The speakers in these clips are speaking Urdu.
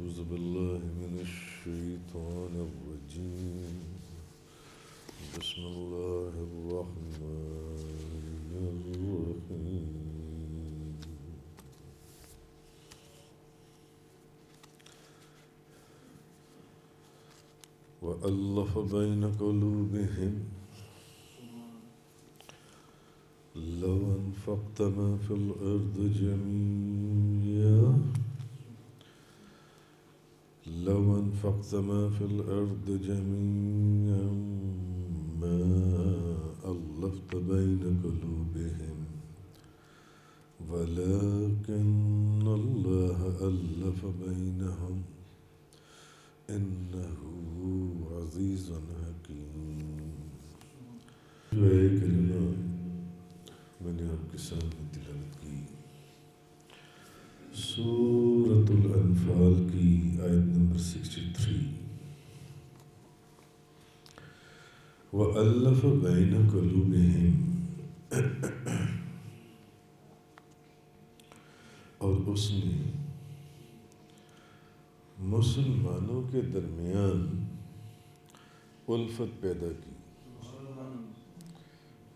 أعوذ بالله من الشيطان الرجيم. بسم الله الرحمن الرحيم. وألف بين قلوبهم لو أنفقت ما في الأرض جميعا لو أنفقت ما في الأرض جميعا ما ألفت بين قلوبهم ولكن الله ألف بينهم إنه عزيز حكيم. جو کلمہ میں نے آپ کے سامنے تلاوت کی سورۃ الانفال کی آیت نمبر 63. وَأَلَّفَ بَيْنَ قُلُوبِهِمْ، اور اس نے مسلمانوں کے درمیان الفت پیدا کی،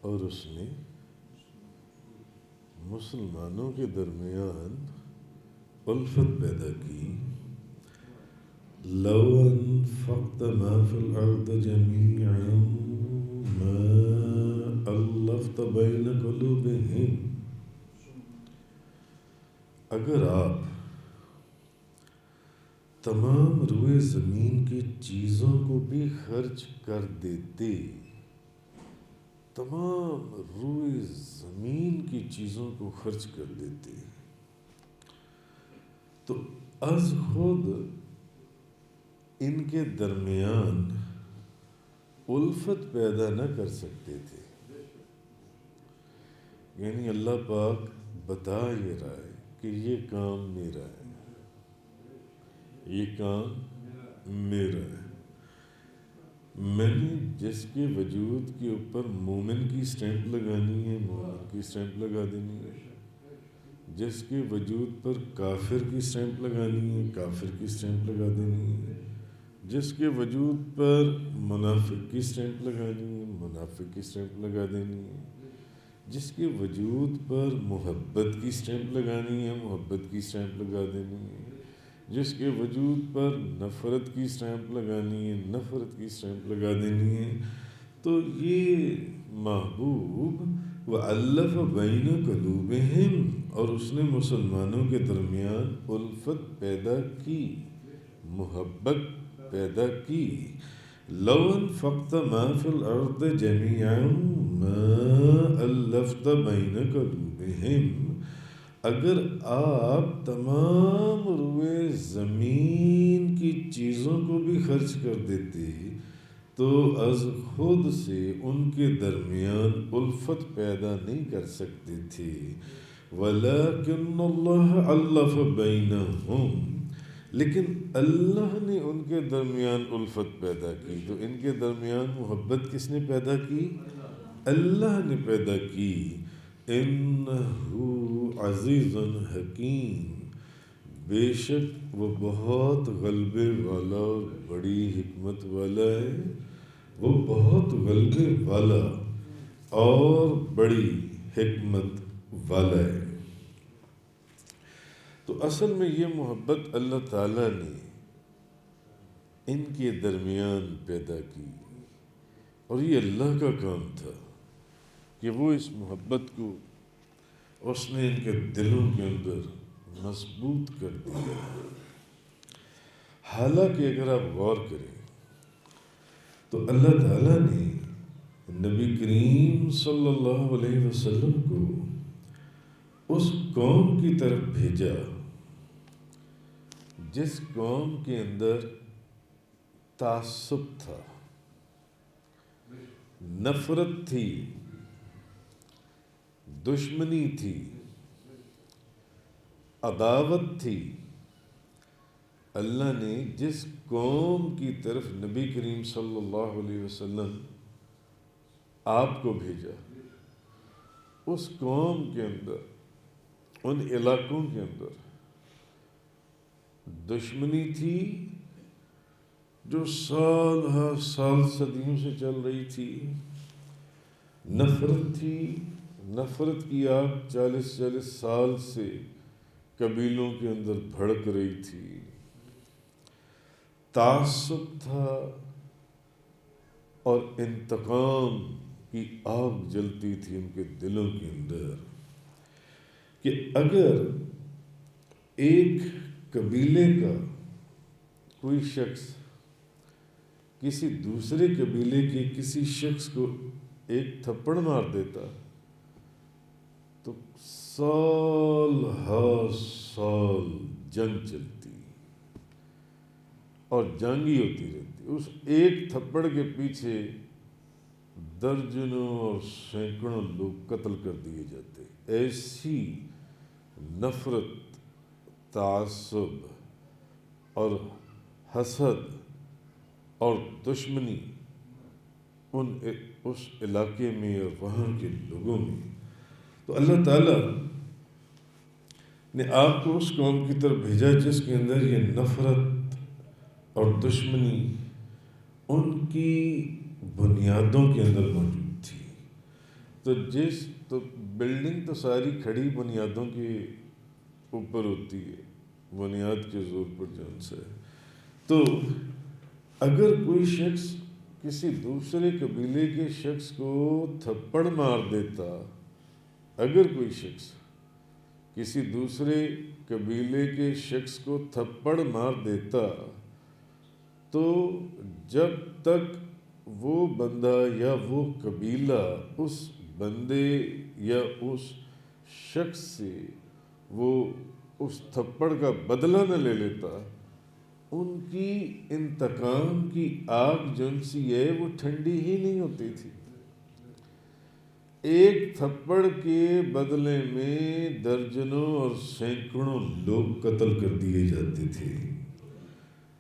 اور اس نے مسلمانوں کے درمیان الفت پیدا کی. لو انفقت ما فی الارض جميعا ما الفت بین قلوبہم، اگر آپ تمام روئے زمین کی چیزوں کو بھی خرچ کر دیتے، تمام روئے زمین کی چیزوں کو خرچ کر دیتے، تو از خود ان کے درمیان الفت پیدا نہ کر سکتے تھے. یعنی اللہ پاک بتا یہ رہا ہے کہ یہ کام میرا ہے، یہ کام میرا ہے. میں نے جس کے وجود کے اوپر مومن کی اسٹیمپ لگانی ہے مومن کی اسٹیمپ لگا دینی ہے، جس کے وجود پر کافر کی اسٹیمپ لگانی ہے کافر کی اسٹیمپ لگا دینی ہے، جس کے وجود پر منافق کی اسٹیمپ لگانی ہے منافق کی اسٹیمپ لگا دینی ہے، جس کے وجود پر محبت کی اسٹیمپ لگانی ہے محبت کی اسٹیمپ لگا دینی ہے، جس کے وجود پر نفرت کی اسٹیمپ لگانی ہے نفرت کی اسٹیمپ لگا دینی ہے. تو یہ محبوب وَأَلَّفَ بَيْنَ قُلُوبِهِمْ، اور اس نے مسلمانوں کے درمیان الفت پیدا کی، محبت پیدا کی. لو انفقت ما فی الارض جميعا ما الفت بین قلوبہم، اگر آپ تمام روئے زمین کی چیزوں کو بھی خرچ کر دیتے تو از خود سے ان کے درمیان الفت پیدا نہیں کر سکتے تھے. وَلَكِنَّ اللَّهَ أَلَّفَ بَيْنَهُمْ، لیکن اللہ نے ان کے درمیان الفت پیدا کی. تو ان کے درمیان محبت کس نے پیدا کی؟ اللہ نے پیدا کی. انہو عزیز حکیم، بے شک وہ بہت غلبے والا اور بڑی حکمت والا ہے. وہ بہت غلبے والا اور بڑی حکمت والا ہے. تو اصل میں یہ محبت اللہ تعالیٰ نے ان کے درمیان پیدا کی، اور یہ اللہ کا کام تھا کہ وہ اس محبت کو اس نے ان کے دلوں کے اندر مضبوط کر دیا. حالانکہ اگر آپ غور کریں تو اللہ تعالیٰ نے نبی کریم صلی اللہ علیہ وسلم کو اس قوم کی طرف بھیجا جس قوم کے اندر تعصب تھا، نفرت تھی، دشمنی تھی، عداوت تھی. اللہ نے جس قوم کی طرف نبی کریم صلی اللہ علیہ وسلم آپ کو بھیجا، اس قوم کے اندر ان علاقوں کے اندر دشمنی تھی جو سال ہر سال صدیوں سے چل رہی تھی، نفرت تھی، نفرت کی آگ 40 سال سے قبیلوں کے اندر بھڑک رہی تھی، تعصب تھا اور انتقام کی آگ جلتی تھی ان کے دلوں کے اندر کہ اگر ایک قبیلے کا کوئی شخص کسی دوسرے قبیلے کے کسی شخص کو ایک تھپڑ مار دیتا تو سال ہر سال جنگ چلتی اور جنگ ہی ہوتی رہتی، اس ایک تھپڑ کے پیچھے درجنوں اور سینکڑوں لوگ قتل کر دیے جاتے۔ ایسی نفرت، تعصب اور حسد اور دشمنی اس علاقے میں اور وہاں کے لوگوں میں، تو اللہ تعالیٰ نے آپ کو اس قوم کی طرف بھیجا جس کے اندر یہ نفرت اور دشمنی ان کی بنیادوں کے اندر موجود تھی۔ تو بلڈنگ تو ساری کھڑی بنیادوں کے اوپر ہوتی ہے، بنیاد کے زور پر جون سے، تو اگر کوئی شخص کسی دوسرے قبیلے کے شخص کو تھپڑ مار دیتا، اگر کوئی شخص کسی دوسرے قبیلے کے شخص کو تھپڑ مار دیتا تو جب تک وہ بندہ یا وہ قبیلہ اس بندے یا اس شخص سے وہ اس تھپڑ کا بدلہ نہ لے لیتا، ان کی انتقام کی آگ جن سی ہے وہ ٹھنڈی ہی نہیں ہوتی تھی۔ ایک تھپڑ کے بدلے میں درجنوں اور سینکڑوں لوگ قتل کر دیے جاتے تھے،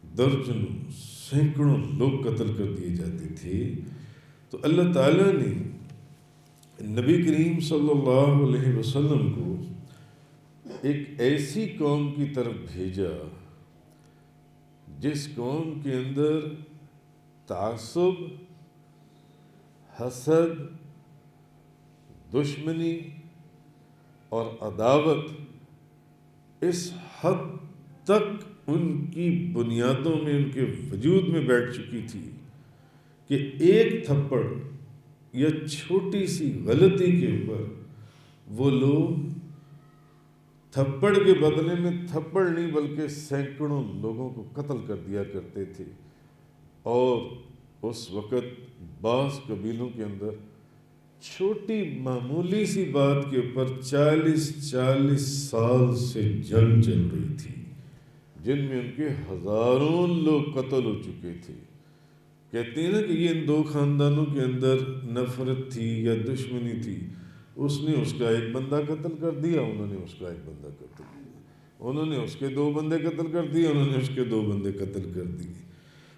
درجنوں سینکڑوں لوگ قتل کر دیے جاتے تھے۔ تو اللہ تعالیٰ نے نبی کریم صلی اللہ علیہ وسلم کو ایک ایسی قوم کی طرف بھیجا جس قوم کے اندر تعصب، حسد، دشمنی اور عداوت اس حد تک ان کی بنیادوں میں، ان کے وجود میں بیٹھ چکی تھی کہ ایک تھپڑ یا چھوٹی سی غلطی کے اوپر وہ لوگ تھپڑ کے بدلے میں تھپڑ نہیں بلکہ سینکڑوں لوگوں کو قتل کر دیا کرتے تھے۔ اور اس وقت بعض قبیلوں کے اندر چھوٹی معمولی سی بات کے اوپر 40 سال سے جنگ چل رہی تھی، جن میں ان کے ہزاروں لوگ قتل ہو چکے تھے۔ کہتے ہیں نا کہ یہ ان دو خاندانوں کے اندر نفرت تھی یا دشمنی تھی، اس نے اس کا ایک بندہ قتل کر دیا، انہوں نے اس کا ایک بندہ قتل کیا، انہوں نے اس کے 2 بندے قتل کر دیے، انہوں نے اس کے 2 بندے قتل کر دیے۔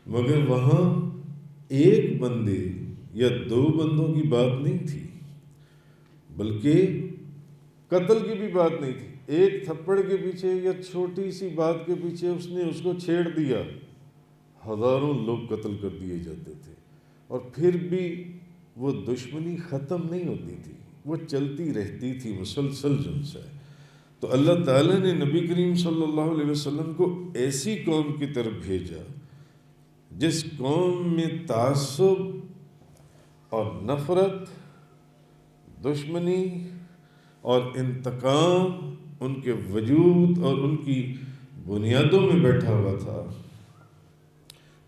مگر وہاں ایک بندے یا 2 بندوں کی بات نہیں تھی، بلکہ قتل کی بھی بات نہیں تھی۔ ایک تھپڑ کے پیچھے یا چھوٹی سی بات کے پیچھے اس نے اس کو چھیڑ دیا، ہزاروں لوگ قتل کر دیے جاتے تھے، اور پھر بھی وہ دشمنی ختم نہیں ہوتی تھی، وہ چلتی رہتی تھی مسلسل جن سے۔ تو اللہ تعالیٰ نے نبی کریم صلی اللہ علیہ وسلم کو ایسی قوم کی طرف بھیجا جس قوم میں تعصب اور نفرت، دشمنی اور انتقام ان کے وجود اور ان کی بنیادوں میں بیٹھا ہوا تھا۔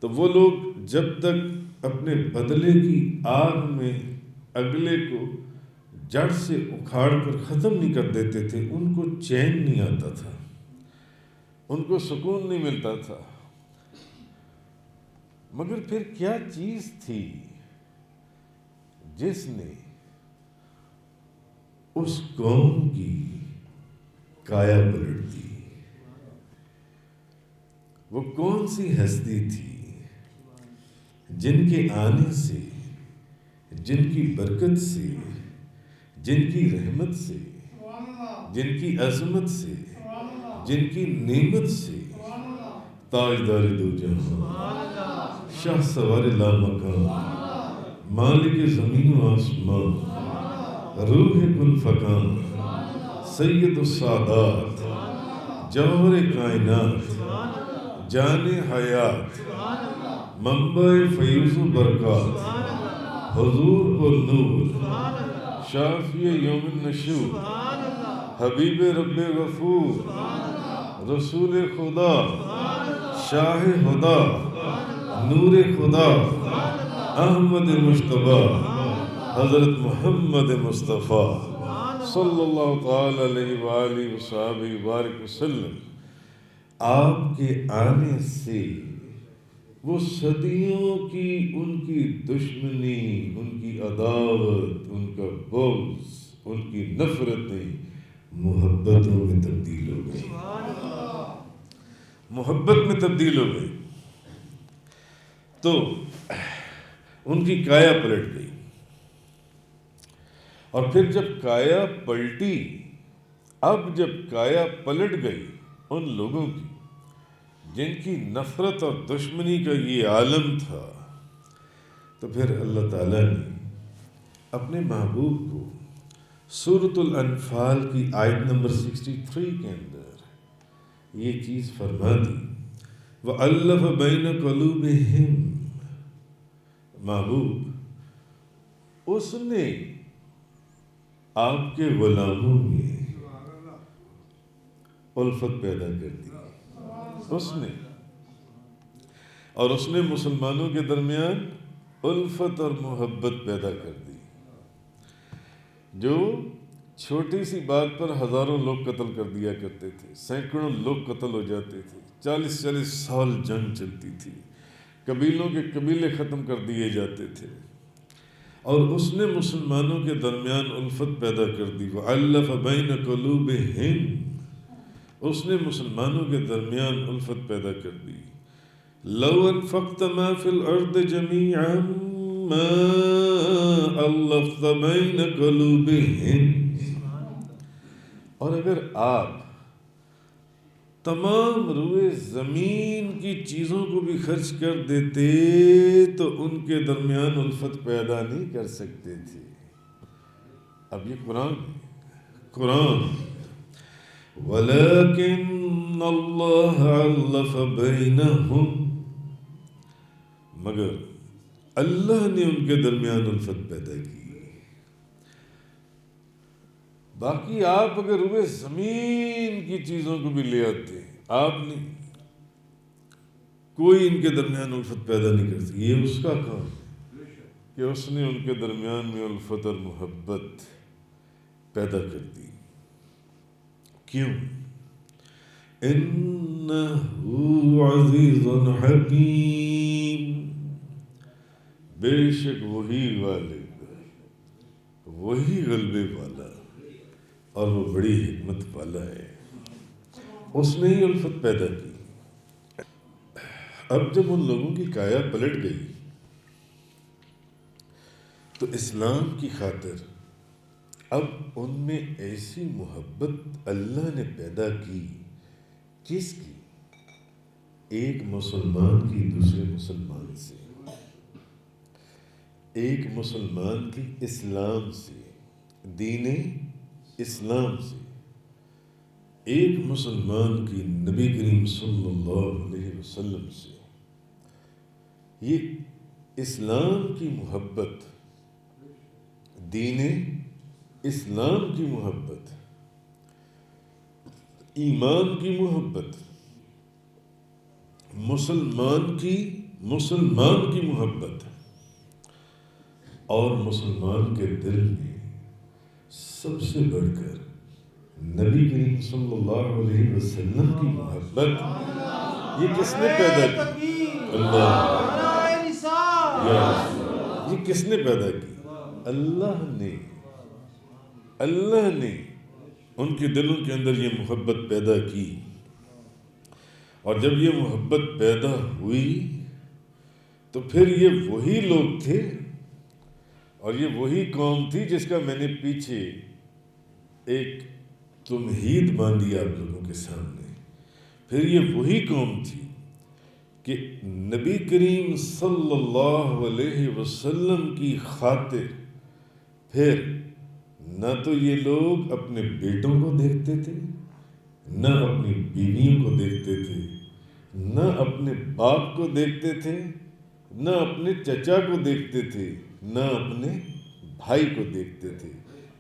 تو وہ لوگ جب تک اپنے بدلے کی آگ میں اگلے کو جڑ سے اکھاڑ کر ختم نہیں کر دیتے تھے، ان کو چین نہیں آتا تھا، ان کو سکون نہیں ملتا تھا۔ مگر پھر کیا چیز تھی جس نے اس قوم کی کایا پلٹ دی؟ وہ کون سی ہستی تھی جن کے آنے سے، جن کی برکت سے، جن کی رحمت سے، جن کی عظمت سے، جن کی نعمت سے تاجدار دو جہاں، شاہ سوار لامکان، مالک زمین و آسمان، روح کل فکان، سید السادات، جوہر کائنات، جان حیات، منبع فیض و برکات، حضور و نور، شافی یوم النشور، حبیب رب غفور، رسول خدا، شاہ خدا، نور خدا، احمد مجتبی، حضرت محمد مصطفیٰ صلی اللہ تعالی علیہ وآلہ وصحبہ وبارک وسلم۔ آپ کے آنے سے وہ صدیوں کی ان کی دشمنی، ان کی عداوت، ان کا بغض، ان کی نفرتیں محبتوں میں تبدیل ہو گئی، محبت میں تبدیل ہو گئی، تو ان کی کایا پلٹ گئی۔ اور پھر جب کایا پلٹی، اب جب کایا پلٹ گئی ان لوگوں کی جن کی نفرت اور دشمنی کا یہ عالم تھا، تو پھر اللہ تعالیٰ نے اپنے محبوب کو سورۃ الانفال کی آیت نمبر 63 کے اندر یہ چیز فرما دی، وَأَلَّفَ بَيْنَ قُلُوبِهِمْ، محبوب اس نے آپ کے غلاموں میں الفت پیدا کر دی، اس نے، اور اس نے مسلمانوں کے درمیان الفت اور محبت پیدا کر دی۔ جو چھوٹی سی بات پر ہزاروں لوگ قتل کر دیا کرتے تھے، سینکڑوں لوگ قتل ہو جاتے تھے، 40 سال جنگ چلتی تھی، قبیلوں کے قبیلے ختم کر دیے جاتے تھے، اور اس نے مسلمانوں کے درمیان الفت پیدا کر دی۔ وَأَلَّفَ بَيْنَ قُلُوبِهِمْ، اس نے مسلمانوں کے درمیان الفت پیدا کر دی۔ لَوْ أَنفَقْتَ مَا فِي الْأَرْضِ جَمِيعًا مَا أَلَّفْتَ بَيْنَ قُلُوبِهِمْ، اور اگر آپ تمام روئے زمین کی چیزوں کو بھی خرچ کر دیتے تو ان کے درمیان الفت پیدا نہیں کر سکتے تھے۔ اب یہ قرآن وَلَكِنَّ اللَّهَ أَلَّفَ بَيْنَهُمْ، مگر اللہ نے ان کے درمیان الفت پیدا کی۔ باقی آپ اگر روئے زمین کی چیزوں کو بھی لے آتے، آپ نے کوئی ان کے درمیان الفت پیدا نہیں کر سکتی۔ یہ اس کا کام ہے کہ اس نے ان کے درمیان میں الفت اور محبت پیدا کر دی۔ کیوں؟ اِنَّهُ عَزِيزٌ حَكِيمٌ، بے شک وہی غالب، وہی غلبے والا اور وہ بڑی حکمت والا ہے، اس نے ہی الفت پیدا کی۔ اب جب ان لوگوں کی کایا پلٹ گئی تو اسلام کی خاطر اب ان میں ایسی محبت اللہ نے پیدا کی، کس کی؟ ایک مسلمان کی دوسرے مسلمان سے، ایک مسلمان کی اسلام سے، دین اسلام سے، ایک مسلمان کی نبی کریم صلی اللہ علیہ وسلم سے۔ یہ اسلام کی محبت، دین اسلام کی محبت، ایمان کی محبت، مسلمان کی محبت، اور مسلمان کے دل میں سب سے بڑھ کر نبی کریم صلی اللہ علیہ وسلم کی محبت، یہ کس نے پیدا کی؟ اللہ، یہ کس نے پیدا کی؟ اللہ نے ان کے دلوں کے اندر یہ محبت پیدا کی۔ اور جب یہ محبت پیدا ہوئی تو پھر یہ وہی لوگ تھے اور یہ وہی قوم تھی جس کا میں نے پیچھے ایک تمہید باندھی آپ لوگوں کے سامنے۔ پھر یہ وہی قوم تھی کہ نبی کریم صلی اللہ علیہ وسلم کی خاطر پھر نہ تو یہ لوگ اپنے بیٹوں کو دیکھتے تھے، نہ اپنی بیویوں کو دیکھتے تھے، نہ اپنے باپ کو دیکھتے تھے، نہ اپنے چچا کو دیکھتے تھے، نہ اپنے بھائی کو دیکھتے تھے۔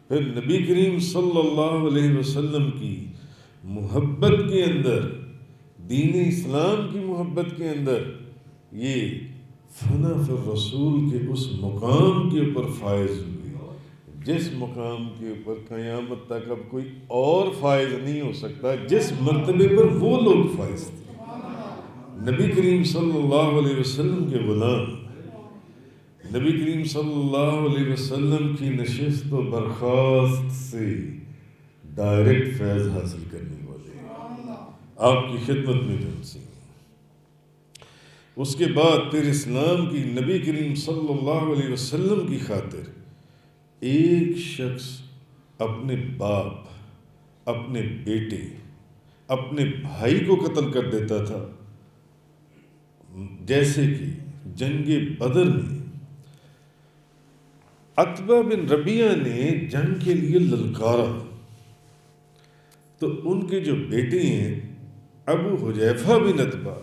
پھر نبی کریم صلی اللہ علیہ وسلم کی محبت کے اندر، دین اسلام کی محبت کے اندر، یہ فنا فی الرسول کے اس مقام کے اوپر فائز ہوئے جس مقام کے اوپر قیامت تک اب کوئی اور فائز نہیں ہو سکتا، جس مرتبے پر وہ لوگ فائز تھے۔ نبی کریم صلی اللہ علیہ وسلم کے غلام، نبی کریم صلی اللہ علیہ وسلم کی نشست و برخاست سے ڈائریکٹ فیض حاصل کرنے والے آپ کی خدمت میں جلسی۔ اس کے بعد پھر اسلام کی نبی کریم صلی اللہ علیہ وسلم کی خاطر ایک شخص اپنے باپ، اپنے بیٹے، اپنے بھائی کو قتل کر دیتا تھا، جیسے کہ جنگ بدر میں عتبہ بن ربیعہ نے جنگ کے لیے للکارا، تو ان کے جو بیٹے ہیں ابو حذیفہ بن عتبہ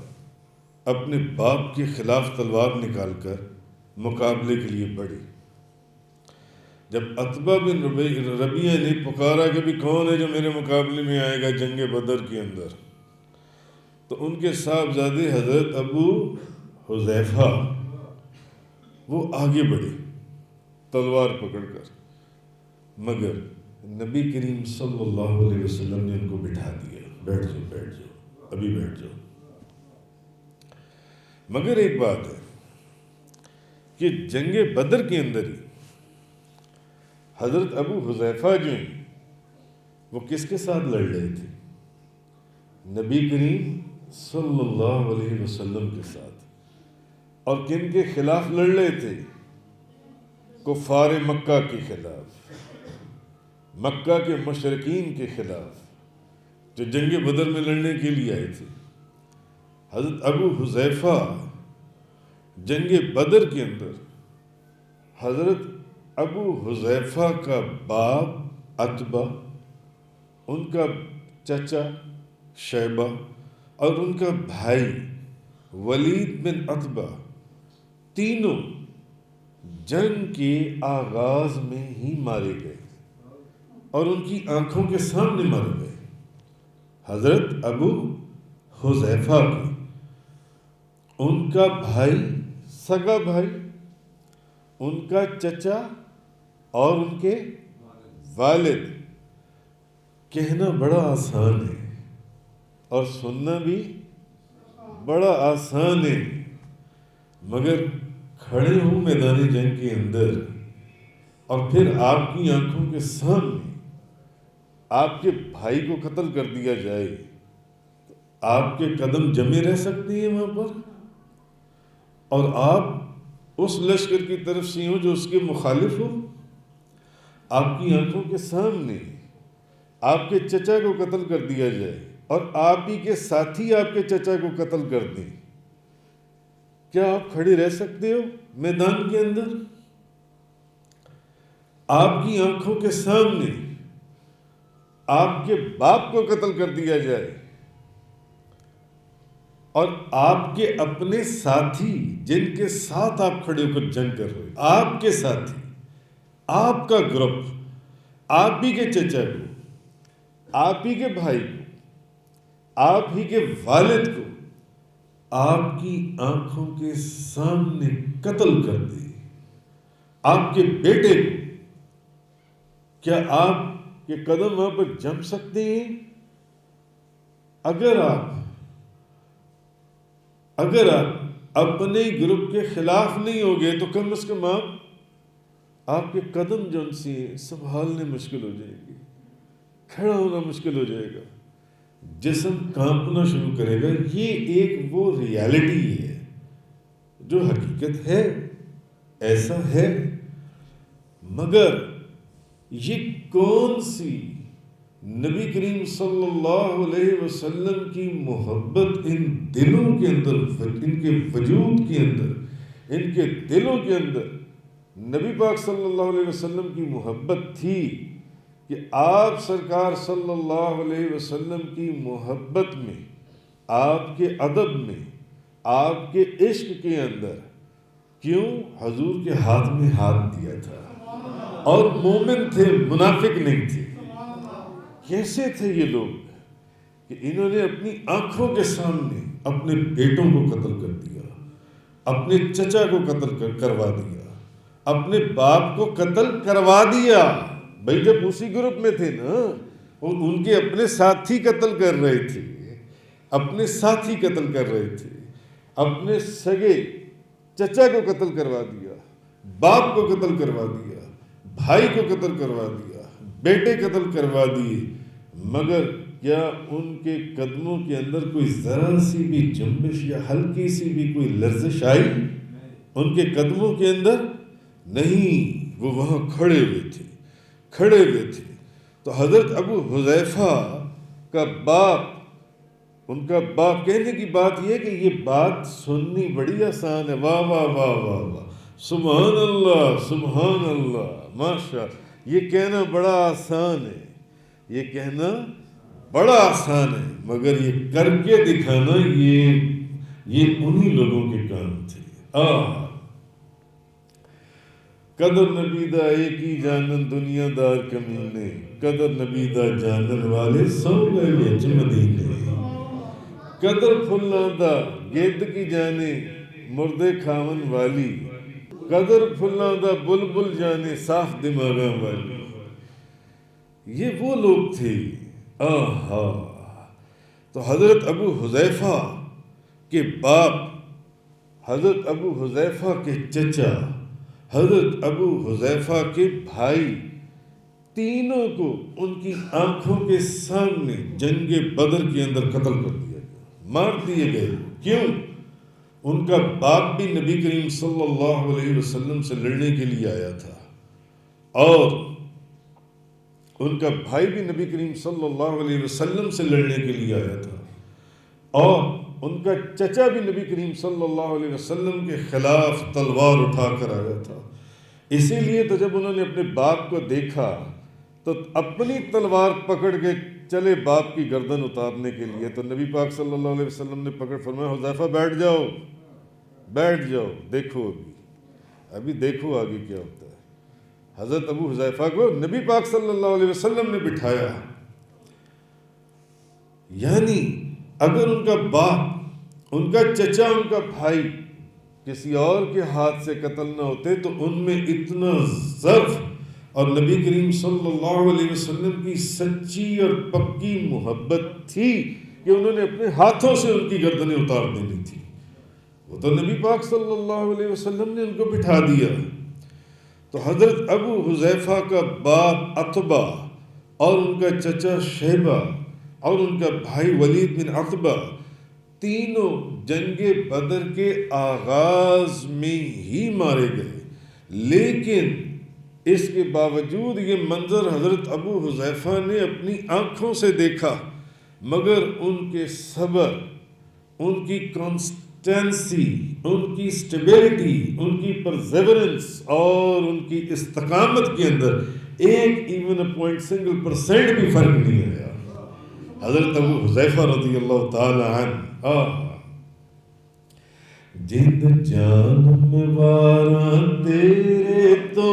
اپنے باپ کے خلاف تلوار نکال کر مقابلے کے لیے بڑھے۔ جب عتبہ بن ربیعہ نے پکارا کہ بھی کون ہے جو میرے مقابلے میں آئے گا جنگ بدر کے اندر، تو ان کے صاحبزادے حضرت ابو حذیفہ وہ آگے بڑھے تلوار پکڑ کر، مگر نبی کریم صلی اللہ علیہ وسلم نے ان کو بٹھا دیا، بیٹھ جاؤ بیٹھ جاؤ ابھی بیٹھ جاؤ۔ مگر ایک بات ہے کہ جنگ بدر کے اندر ہی حضرت ابو حذیفہ جو ہیں وہ کس کے ساتھ لڑ رہے تھے؟ نبی کریم صلی اللہ علیہ وسلم کے ساتھ۔ اور کن کے خلاف لڑ رہے تھے؟ کفار مکہ کے خلاف، مکہ کے مشرکین کے خلاف جو جنگ بدر میں لڑنے کے لیے آئے تھے۔ حضرت ابو حذیفہ جنگ بدر کے اندر حضرت ابو حذیفہ کا باپ عتبہ، ان کا چچا شیبہ اور ان کا بھائی ولید بن عتبہ، تینوں جنگ کے آغاز میں ہی مارے گئے اور ان کی آنکھوں کے سامنے مارے گئے۔ حضرت ابو حذیفہ کے ان کا بھائی، سگا بھائی، ان کا چچا اور ان کے والد۔ کہنا بڑا آسان ہے اور سننا بھی بڑا آسان ہے، مگر کھڑے ہوں میدان جنگ کے اندر اور پھر آپ کی آنکھوں کے سامنے آپ کے بھائی کو قتل کر دیا جائے تو آپ کے قدم جمے رہ سکتے ہیں وہاں پر؟ اور آپ اس لشکر کی طرف سے ہوں جو اس کے مخالف ہو، آپ کی آنکھوں کے سامنے آپ کے چچا کو قتل کر دیا جائے اور آپ ہی کے ساتھی آپ کے چچا کو قتل کر دیں، کیا آپ کھڑے رہ سکتے ہو میدان کے اندر؟ آپ کی آنکھوں کے سامنے آپ کے باپ کو قتل کر دیا جائے اور آپ کے اپنے ساتھی جن کے ساتھ آپ کھڑے ہو کر جنگ کر رہے، آپ کے ساتھی، آپ کا گروپ، آپ ہی کے چچا کو، آپ ہی کے بھائی کو، آپ ہی کے والد کو آپ کی آنکھوں کے سامنے قتل کر دے، آپ کے بیٹے کو، کیا آپ کے قدم وہاں پر جم سکتے ہیں؟ اگر آپ اپنے گروپ کے خلاف نہیں ہوگے تو کم از کم آپ کے قدم جو ان سے سنبھالنے مشکل ہو جائیں گے، کھڑا ہونا مشکل ہو جائے گا، جسم کانپنا شروع کرے گا۔ یہ ایک وہ ریالٹی ہے جو حقیقت ہے، ایسا ہے، مگر یہ کون سی نبی کریم صلی اللہ علیہ وسلم کی محبت ان دلوں کے اندر، ان کے وجود کے اندر، ان کے دلوں کے اندر نبی پاک صلی اللہ علیہ وسلم کی محبت تھی کہ آپ سرکار صلی اللہ علیہ وسلم کی محبت میں، آپ کے ادب میں، آپ کے عشق کے اندر کیوں حضور کے ہاتھ میں ہاتھ دیا تھا، اور مومن تھے، منافق نہیں تھے۔ کیسے تھے یہ لوگ کہ انہوں نے اپنی آنکھوں کے سامنے اپنے بیٹوں کو قتل کر دیا، اپنے چچا کو قتل کروا دیا، اپنے باپ کو قتل کروا دیا۔ بھائی جب اسی گروپ میں تھے نا، ان کے اپنے ساتھی قتل کر رہے تھے، اپنے ساتھی قتل کر رہے تھے، اپنے سگے چچا کو قتل کروا دیا، باپ کو قتل کروا دیا، بھائی کو قتل کروا دیا، بیٹے قتل کروا دیے، مگر کیا ان کے قدموں کے اندر کوئی ذرا سی بھی جنبش یا ہلکی سی بھی کوئی لرزش آئی ان کے قدموں کے اندر؟ نہیں، وہ وہاں کھڑے ہوئے تھے۔ تو حضرت ابو حذیفہ کا باپ، ان کا باپ، کہنے کی بات یہ کہ یہ بات سننی بڑی آسان ہے، واہ واہ واہ واہ واہ، سبحان اللہ سبحان اللہ، ماشاء، یہ کہنا بڑا آسان ہے، یہ کہنا بڑا آسان ہے، مگر یہ کر کے دکھانا یہ انہی لوگوں کے کام تھے۔ قدر نبی دا ایک ہی جانن دنیا دار کمینے، قدر نبی دا جانن والے سو گئے وچ مدینے، قدر پھلاں دا گد کی جانے مردے کھاون والی، قدر پھلاں دا بلبل جانے صاف دماغاں والی۔ یہ وہ لوگ تھے۔ تو حضرت ابو حذیفہ کے باپ، حضرت ابو حذیفہ کے چچا، حضرت ابو حذیفہ کے بھائی، تینوں کو ان کی آنکھوں کے سامنے جنگ بدر کے اندر قتل کر دیا گیا، مار دیے گئے۔ کیوں؟ ان کا باپ بھی نبی کریم صلی اللہ علیہ وسلم سے لڑنے کے لیے آیا تھا، اور ان کا بھائی بھی نبی کریم صلی اللہ علیہ وسلم سے لڑنے کے لیے آیا تھا، اور ان کا چچا بھی نبی کریم صلی اللہ علیہ وسلم کے خلاف تلوار اٹھا کر آیا تھا۔ اسی لیے تو جب انہوں نے اپنے باپ کو دیکھا تو اپنی تلوار پکڑ کے چلے باپ کی گردن اتارنے کے لیے، تو نبی پاک صلی اللہ علیہ وسلم نے پکڑ فرمایا حذیفہ بیٹھ جاؤ، دیکھو ابھی دیکھو آگے کیا ہوتا ہے۔ حضرت ابو حذیفہ کو نبی پاک صلی اللہ علیہ وسلم نے بٹھایا۔ یعنی اگر ان کا باپ، ان کا چچا، ان کا بھائی کسی اور کے ہاتھ سے قتل نہ ہوتے تو ان میں اتنا ضعف اور نبی کریم صلی اللہ علیہ وسلم کی سچی اور پکی محبت تھی کہ انہوں نے اپنے ہاتھوں سے ان کی گردنیں اتار دینی تھی۔ وہ تو نبی پاک صلی اللہ علیہ وسلم نے ان کو بٹھا دیا۔ تو حضرت ابو حذیفہ کا باپ عتبہ اور ان کا چچا شیبہ اور ان کا بھائی ولید بن عتبہ، تینوں جنگ بدر کے آغاز میں ہی مارے گئے، لیکن اس کے باوجود یہ منظر حضرت ابو حذیفہ نے اپنی آنکھوں سے دیکھا، مگر ان کے صبر، ان کی کانسٹینسی، ان کی سٹیبلٹی، ان کی پرزیورنس اور ان کی استقامت کے اندر ایک سنگل پرسنٹ بھی فرق نہیں آیا۔ حضرت ابو حذیفہ رضی اللہ تعالی عنہ، جند جان میں واراں تیرے تو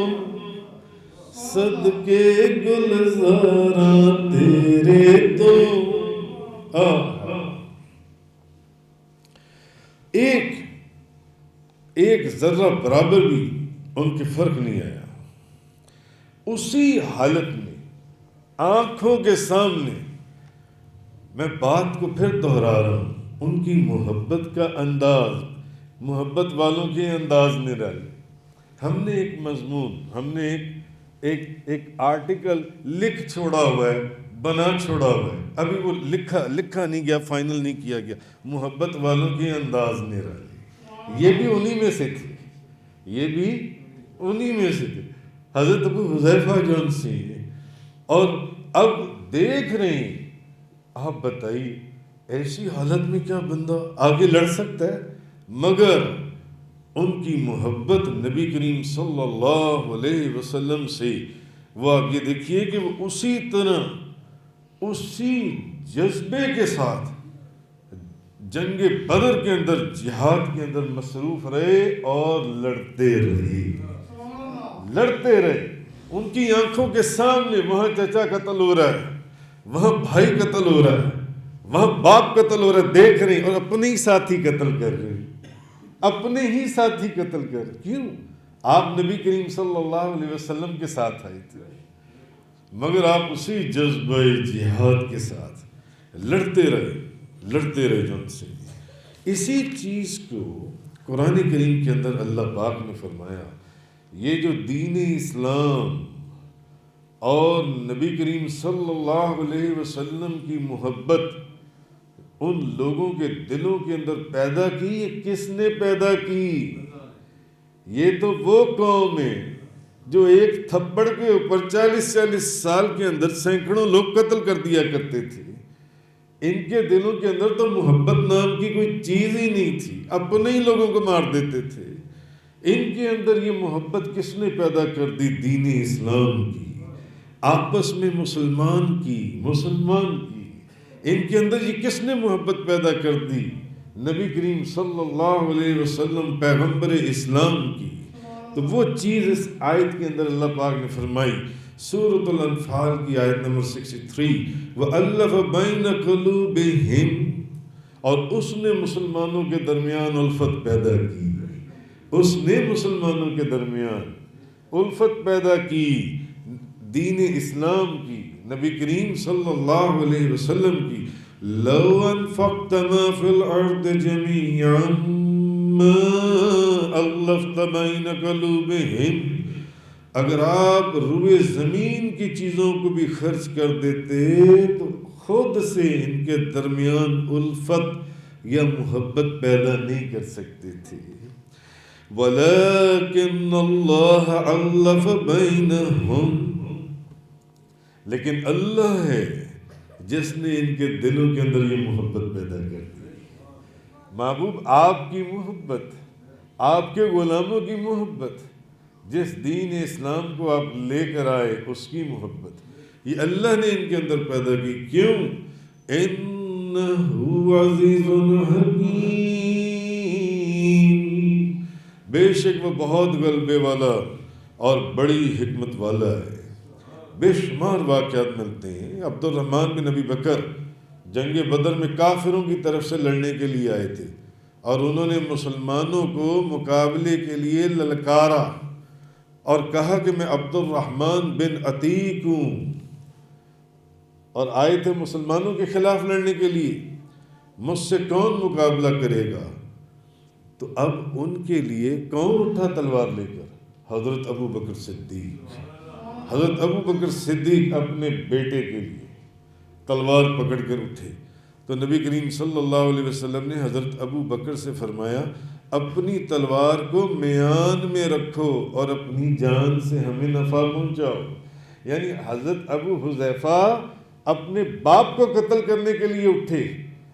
صدقے گلزاراں تیرے تو، ایک ذرہ برابر بھی ان کے فرق نہیں آیا۔ اسی حالت میں آنکھوں کے سامنے، میں بات کو پھر دہرا رہا ہوں، ان کی محبت کا انداز، محبت والوں کے انداز میں رہے۔ ہم نے ایک مضمون، ہم نے ایک آرٹیکل لکھ چھوڑا ہوا ہے، بنا چھوڑا ہوا ہے، ابھی وہ لکھا نہیں گیا، فائنل نہیں کیا گیا، محبت والوں کے انداز میں رہے۔ یہ بھی انہی میں سے تھے، یہ بھی انہی میں سے تھے، حضرت ابو حذیفہ جو ان سے ہیں۔ اور اب دیکھ رہے ہیں. آپ بتائیے ایسی حالت میں کیا بندہ آگے لڑ سکتا ہے؟ مگر ان کی محبت نبی کریم صلی اللہ علیہ وسلم سے، وہ آپ یہ دیکھیے کہ وہ اسی طرح اسی جذبے کے ساتھ جنگ بدر کے اندر، جہاد کے اندر مصروف رہے اور لڑتے رہے. ان کی آنکھوں کے سامنے وہاں چچا قتل ہو رہا ہے، وہاں بھائی قتل ہو رہا ہے، وہاں باپ قتل ہو رہا ہے، دیکھ رہے ہیں اور اپنے ہی ساتھی قتل کر رہے ہیں، اپنے ہی ساتھی قتل کر رہے. کیوں؟ آپ نبی کریم صلی اللہ علیہ وسلم کے ساتھ آئے تھے، مگر آپ اسی جذبہ جہاد کے ساتھ لڑتے رہے جو ان سے. اسی چیز کو قرآن کریم کے اندر اللہ پاک نے فرمایا، یہ جو دین اسلام اور نبی کریم صلی اللہ علیہ وسلم کی محبت ان لوگوں کے دلوں کے اندر پیدا کی، یہ کس نے پیدا کی؟ یہ تو وہ قوم ہے جو ایک تھپڑ کے اوپر 40 سال کے اندر سینکڑوں لوگ قتل کر دیا کرتے تھے. ان کے دلوں کے اندر تو محبت نام کی کوئی چیز ہی نہیں تھی، اپنے ہی لوگوں کو مار دیتے تھے. ان کے اندر یہ محبت کس نے پیدا کر دی؟ دین اسلام کی، آپس میں مسلمان کی. ان کے اندر یہ کس نے محبت پیدا کر دی؟ نبی کریم صلی اللہ علیہ وسلم پیغمبر اسلام کی. تو وہ چیز اس آیت کے اندر اللہ پاک نے فرمائی، سورۃ الانفال کی آیت نمبر 63، وَأَلَّفَ بَيْنَ قُلُوبِهِمْ، اور اس نے مسلمانوں کے درمیان الفت پیدا کی. اس نے مسلمانوں کے درمیان الفت پیدا کی، دین اسلام کی، نبی کریم صلی اللہ علیہ وسلم کی. لَوْ أَنفَقْتَ مَا فِي الْأَرْضِ جَمِيعًا مَا أَلَّفْتَ بَيْنَ قُلُوبِهِمْ، اگر آپ روئے زمین کی چیزوں کو بھی خرچ کر دیتے تو خود سے ان کے درمیان الفت یا محبت پیدا نہیں کر سکتے تھے. وَلَكِنَّ اللَّهَ أَلَّفَ بَيْنَهُمْ، لیکن اللہ ہے جس نے ان کے دلوں کے اندر یہ محبت پیدا کر دی. محبوب آپ کی محبت، آپ کے غلاموں کی محبت، جس دین اسلام کو آپ لے کر آئے اس کی محبت، یہ اللہ نے ان کے اندر پیدا کی. کیوں؟ اِنَّهُ عَزِيزٌ حَكِيمٌ، بے شک وہ بہت غلبے والا اور بڑی حکمت والا ہے. بے شمار واقعات ملتے ہیں. عبد الرحمن بن ابی بکر جنگ بدر میں کافروں کی طرف سے لڑنے کے لیے آئے تھے اور انہوں نے مسلمانوں کو مقابلے کے لیے للکارا اور کہا کہ میں عبد الرحمن بن عتیق ہوں، اور آئے تھے مسلمانوں کے خلاف لڑنے کے لیے، مجھ سے کون مقابلہ کرے گا؟ تو اب ان کے لیے کون اٹھا تلوار لے کر؟ حضرت ابو بکر صدیق. حضرت ابو بکر صدیق اپنے بیٹے کے لیے تلوار پکڑ کر اٹھے. تو نبی کریم صلی اللہ علیہ وسلم نے حضرت ابو بکر سے فرمایا، اپنی تلوار کو میان میں رکھو اور اپنی جان سے ہمیں نفع پہنچاؤ. یعنی حضرت ابو حذیفہ اپنے باپ کو قتل کرنے کے لیے اٹھے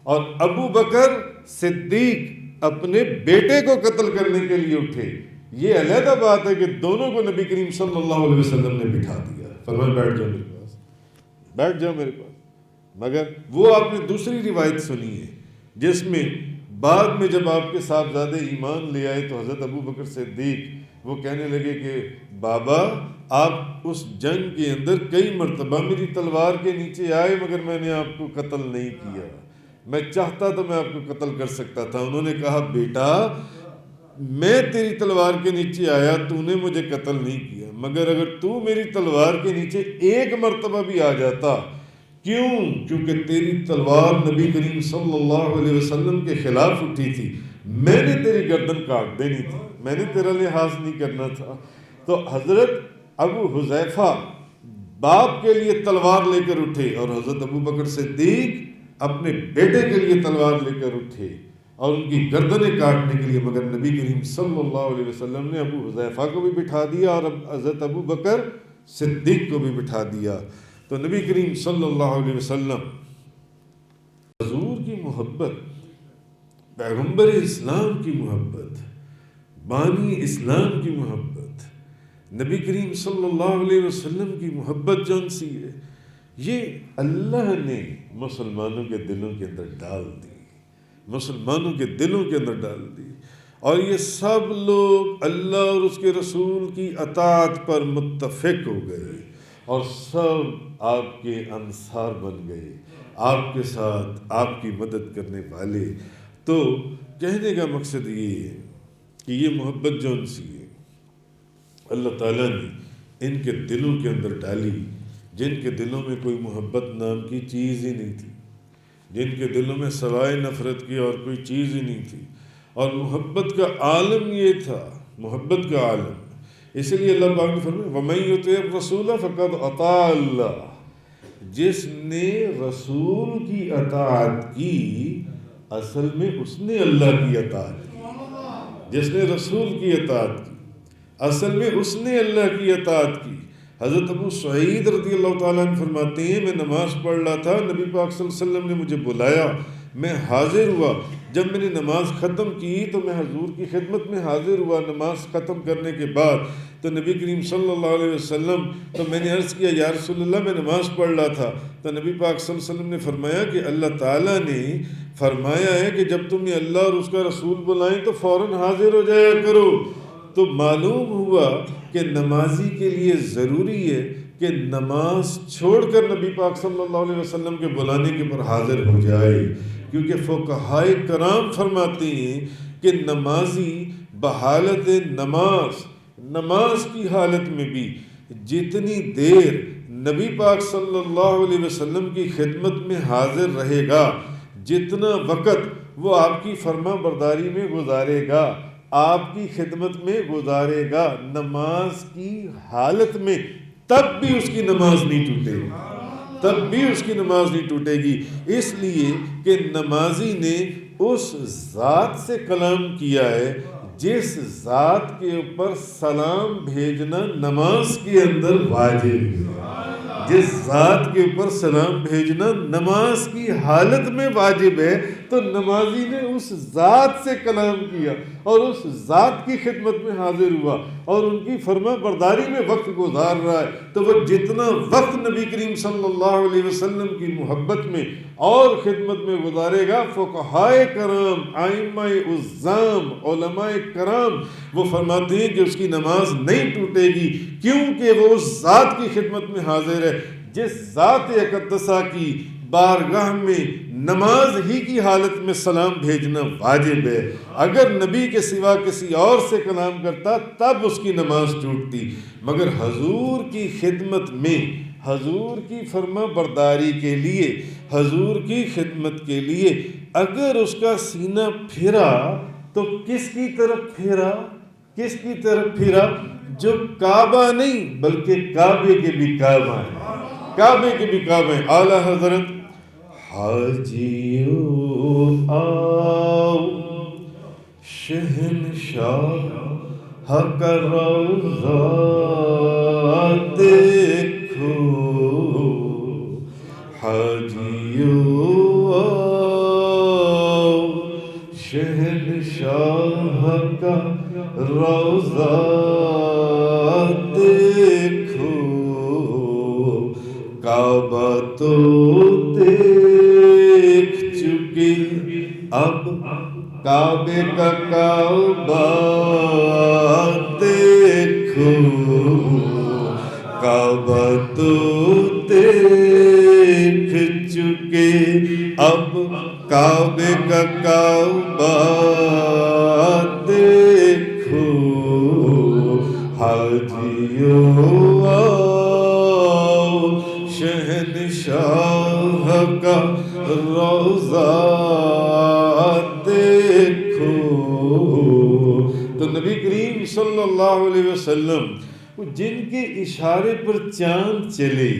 اور ابو بکر صدیق اپنے بیٹے کو قتل کرنے کے لیے اٹھے. یہ علیحدہ بات ہے کہ دونوں کو نبی کریم صلی اللہ علیہ وسلم نے بٹھا دیا، فرمایا بیٹھ جاؤ میرے پاس، بیٹھ جاؤ میرے پاس. مگر وہ آپ نے دوسری روایت سنی ہے جس میں بعد میں جب آپ کے صاحبزادے ایمان لے آئے تو حضرت ابو بکر صدیق وہ کہنے لگے کہ بابا آپ اس جنگ کے اندر کئی مرتبہ میری تلوار کے نیچے آئے مگر میں نے آپ کو قتل نہیں کیا، میں چاہتا تو میں آپ کو قتل کر سکتا تھا. انہوں نے کہا بیٹا میں تیری تلوار کے نیچے آیا، تو نے مجھے قتل نہیں کیا، مگر اگر تو میری تلوار کے نیچے ایک مرتبہ بھی آ جاتا. کیوں؟ کیونکہ تیری تلوار نبی کریم صلی اللہ علیہ وسلم کے خلاف اٹھی تھی، میں نے تیری گردن کاٹ دینی تھی، میں نے تیرا لحاظ نہیں کرنا تھا. تو حضرت ابو حذیفہ باپ کے لیے تلوار لے کر اٹھے اور حضرت ابو بکر صدیق اپنے بیٹے کے لیے تلوار لے کر اٹھے اور ان کی گردنیں کاٹنے کے لیے. مگر نبی کریم صلی اللہ علیہ وسلم نے ابو حذیفہ کو بھی بٹھا دیا اور حضرت ابو بکر صدیق کو بھی بٹھا دیا. تو نبی کریم صلی اللہ علیہ وسلم حضور کی محبت، پیغمبر اسلام کی محبت، بانی اسلام کی محبت، نبی کریم صلی اللہ علیہ وسلم کی محبت جون سی ہے، یہ اللہ نے مسلمانوں کے دلوں کے اندر ڈال دی، مسلمانوں کے دلوں کے اندر ڈال دی، اور یہ سب لوگ اللہ اور اس کے رسول کی اطاعت پر متفق ہو گئے اور سب آپ کے انصار بن گئے، آپ کے ساتھ آپ کی مدد کرنے والے۔ تو کہنے کا مقصد یہ ہے کہ یہ محبت جون سی ہے اللہ تعالیٰ نے ان کے دلوں کے اندر ڈالی، جن کے دلوں میں کوئی محبت نام کی چیز ہی نہیں تھی، جن کے دلوں میں سوائے نفرت کی اور کوئی چیز ہی نہیں تھی، اور محبت کا عالم یہ تھا، محبت کا عالم۔ اس لیے اللہ پاک نے فرمایا وَمَن يُطِعِ الرَّسُولَ فَقَدْ أَطَاعَ اللَّهَ، جس نے رسول کی اطاعت کی اصل میں اس نے اللہ کی اطاعت کی، جس نے رسول کی اطاعت کی اصل میں اس نے اللہ کی اطاعت کی۔ حضرت ابو سعید رضی اللہ تعالیٰ عنہ فرماتے ہیں میں نماز پڑھ رہا تھا، نبی پاک صلی اللہ علیہ وسلم نے مجھے بلایا، میں حاضر ہوا، جب میں نے نماز ختم کی تو میں حضور کی خدمت میں حاضر ہوا۔ نماز ختم کرنے کے بعد تو نبی کریم صلی اللہ علیہ وسلم، تو میں نے عرض کیا یا رسول اللہ میں نماز پڑھ رہا تھا، تو نبی پاک صلی اللہ علیہ وسلم نے فرمایا کہ اللہ تعالیٰ نے فرمایا ہے کہ جب تمہیں اللہ اور اس کا رسول بلائیں تو فوراً حاضر ہو جایا کرو۔ تو معلوم ہوا کہ نمازی کے لیے ضروری ہے کہ نماز چھوڑ کر نبی پاک صلی اللہ علیہ وسلم کے بلانے کے پر حاضر ہو جائے، کیونکہ فقہائے کرام فرماتے ہیں کہ نمازی بحالت نماز کی حالت میں بھی جتنی دیر نبی پاک صلی اللہ علیہ وسلم کی خدمت میں حاضر رہے گا، جتنا وقت وہ آپ کی فرما برداری میں گزارے گا، آپ کی خدمت میں گزارے گا نماز کی حالت میں، تب بھی اس کی نماز نہیں ٹوٹے گی، تب بھی اس کی نماز نہیں ٹوٹے گی، اس لیے کہ نمازی نے اس ذات سے کلام کیا ہے جس ذات کے اوپر سلام بھیجنا نماز کے اندر واجب ہے، جس ذات کے اوپر سلام بھیجنا نماز کی حالت میں واجب ہے، تو نمازی نے اس ذات سے کلام کیا اور اس ذات کی خدمت میں حاضر ہوا اور ان کی فرما برداری میں وقت گزار رہا ہے، تو وہ جتنا وقت نبی کریم صلی اللہ علیہ وسلم کی محبت میں اور خدمت میں گزارے گا، فقہائے کرام، ائمہ عظام، علماء کرام وہ فرماتے ہیں کہ اس کی نماز نہیں ٹوٹے گی، کیونکہ وہ اس ذات کی خدمت میں حاضر ہے جس ذات اقدسہ کی بارگاہ میں نماز ہی کی حالت میں سلام بھیجنا واجب ہے۔ اگر نبی کے سوا کسی اور سے کلام کرتا تب اس کی نماز ٹوٹتی، مگر حضور کی خدمت میں، حضور کی فرما برداری کے لیے، حضور کی خدمت کے لیے اگر اس کا سینہ پھرا تو کس کی طرف پھرا؟ کس کی طرف پھرا؟ جو کعبہ نہیں بلکہ کعبے کے بھی کعبہ ہے، کعبے کے بھی کعبہ ہیں۔ اعلیٰ حضرت حاجیو آؤ شہنشاہ کا روضہ دیکھو، حاجیو آؤ شہنشاہ کا روضہ دیکھو، کعبہ تو دیکھ چکے اب کعبے کا کعبہ دیکھو، کعبہ تو دیکھ چکے اب کعبے کا کعبہ دیکھو، حاجیو آؤ شہنشاہ کا روضہ دیکھو۔ تو نبی کریم صلی اللہ علیہ وسلم جن کے اشارے پر چاند چلے،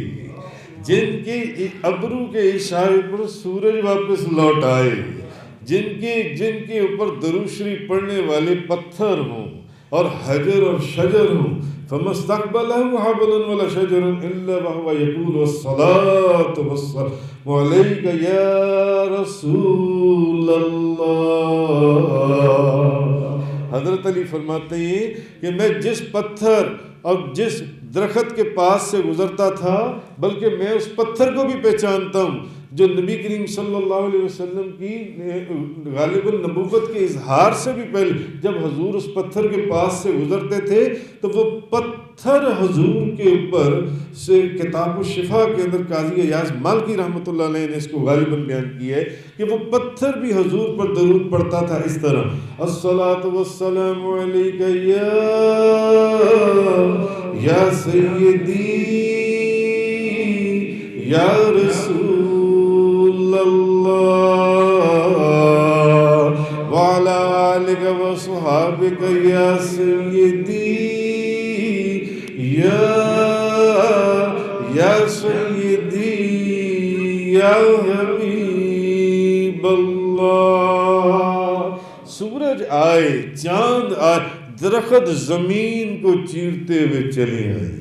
جن کے ابرو کے اشارے پر سورج واپس لوٹ آئے، جن کے اوپر درود شریف پڑھنے والے پتھر ہوں، اور حجر اور شجر ہوں، فَمَسْتَقْبَلَهُ حَبْلٌ وَلَا شَجَرٌ إِلَّا وَهُوَ يَقُولُ وَالصَّلَاةُ وَالسَّلَامُ عَلَيْكَ يَا رَسُولَ اللَّهِ۔ حضرت علی فرماتے ہیں کہ میں جس پتھر اور جس درخت کے پاس سے گزرتا تھا، بلکہ میں اس پتھر کو بھی پہچانتا ہوں جو نبی کریم صلی اللہ علیہ وسلم کی غالباً نبوت کے اظہار سے بھی پہلے، جب حضور اس پتھر کے پاس سے گزرتے تھے تو وہ پتھر حضور کے اوپر سے کتاب الشفا کے اندر قاضی ایاز مالکی رحمۃ اللہ علیہ نے اس کو غالباً بیان کیا ہے کہ وہ پتھر بھی حضور پر درود پڑھتا تھا اس طرح، الصلاۃ والسلام علیک یا سیدی یا رسول اللہ وعلی آلک وصحابک یا سیدی یا سیدی یا حبیب اللہ۔ سورج آئے، چاند آئے، درخت زمین کو چیرتے ہوئے چلے آئے۔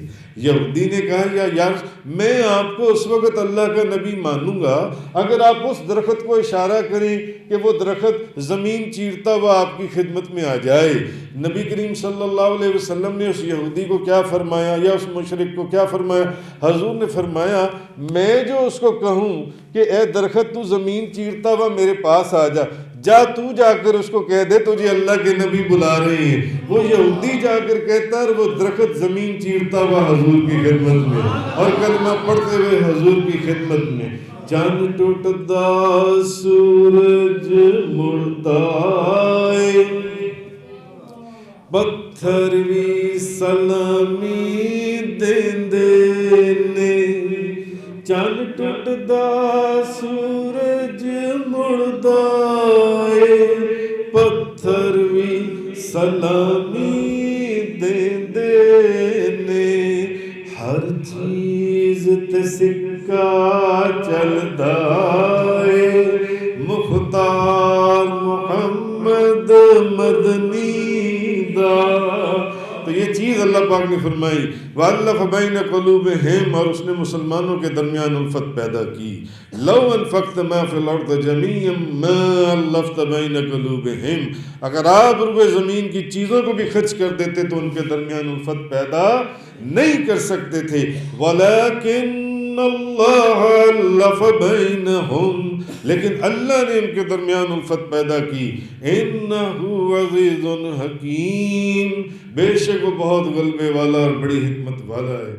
یہودی نے کہا یا یار میں آپ کو اس وقت اللہ کا نبی مانوں گا اگر آپ اس درخت کو اشارہ کریں کہ وہ درخت زمین چیرتا ہوا آپ کی خدمت میں آ جائے۔ نبی کریم صلی اللہ علیہ وسلم نے اس یہودی کو کیا فرمایا یا اس مشرک کو کیا فرمایا؟ حضور نے فرمایا میں جو اس کو کہوں کہ اے درخت تو زمین چیرتا ہوا میرے پاس آ جا، جا تو جا کر اس کو کہہ دے تجھے اللہ کے نبی بلا رہے ہیں۔ وہ یہودی جا کر کہتا ہے اور وہ درخت زمین چیرتا ہوا حضور کی خدمت میں اور کلمہ پڑھتے ہوئے حضور کی خدمت میں۔ چاند ٹوٹدا سورج مڑدا اے، پتھر بھی سلامی دیندے نے۔ چاند ٹوٹدا سورج مڑدا اے، پتھر بھی سلامی دیندے نے۔ ہر چیز تے سکہ چلدا اے، مختار محمد مدنی دا۔ تو یہ چیز اللہ پاک نے فرمائی وَأَلَّفَ بَيْنَ قُلُوبِهِمْ، اور اس نے مسلمانوں کے درمیان الفت پیدا کی۔ لَوْ أَنفَقْتَ مَا فِي الْأَرْضِ جَمِيعًا مَا أَلَّفْتَ بَيْنَ قُلُوبِهِمْ، اگر آپ روئے زمین کی چیزوں کو بھی خرچ کر دیتے تو ان کے درمیان الفت پیدا نہیں کر سکتے تھے۔ وَلَكِنَّ اللَّهَ أَلَّفَ بَيْنَهُمْ، لیکن اللہ نے ان کے درمیان الفت پیدا کی۔ إِنَّهُ عَزِيزٌ حَكِيمٌ، بے شک وہ بہت غلبے والا اور بڑی حکمت والا ہے۔